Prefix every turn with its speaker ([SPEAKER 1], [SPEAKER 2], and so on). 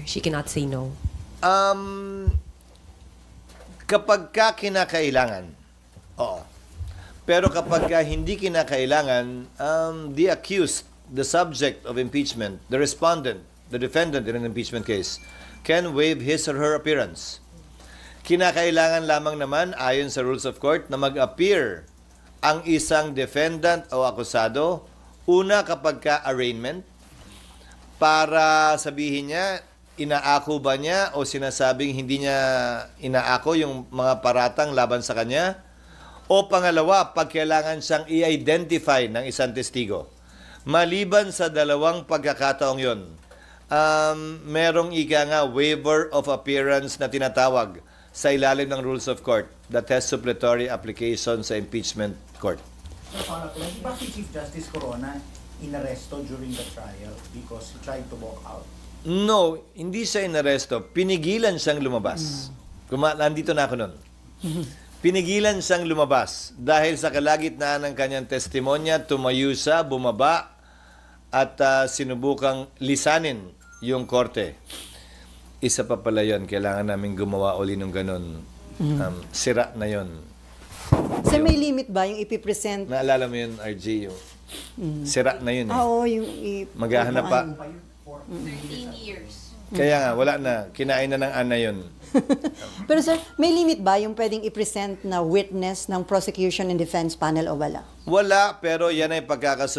[SPEAKER 1] She cannot say no.
[SPEAKER 2] Kapag ka kinakailangan, oo. Pero kapag ka hindi kinakailangan, the accused, the subject of impeachment, the respondent, the defendant in an impeachment case, can waive his or her appearance. Kinakailangan lamang naman, ayon sa rules of court, na mag-appear ang isang defendant o akusado, una kapag ka arraignment, para sabihin niya, inaako ba niya o sinasabing hindi niya inaako yung mga paratang laban sa kanya? O pangalawa, pag kailangan siyang i-identify ng isang testigo. Maliban sa dalawang pagkakataong yon, merong ika nga waiver of appearance na tinatawag sa ilalim ng rules of court that has supplementary application sa impeachment court.
[SPEAKER 3] Bakit Chief Justice Corona inaresto during the trial because he tried to walk out?
[SPEAKER 2] No, hindi siya inaresto. Pinigilan siyang lumabas. Nandito na ako nun. Pinigilan siyang lumabas dahil sa kalagitnaan ng kanyang testimonya, tumayo siya, bumaba, at sinubukang lisanin yung korte. Isa pa pala yun, kailangan namin gumawa uli ng ganun. Sira na yun.
[SPEAKER 4] So may limit ba yung ipipresent?
[SPEAKER 2] Naalala mo yun, RG, yung sira na yun eh.
[SPEAKER 4] Oo, yung
[SPEAKER 2] maghahanap pa.
[SPEAKER 5] 13 years.
[SPEAKER 2] Kaya nga, wala na. Kinain na ng ana yun.
[SPEAKER 4] Pero sir, may limit ba yung pwedeng i-present na witness ng prosecution and defense panel o wala?
[SPEAKER 2] Wala, pero yan ay pagkakasunod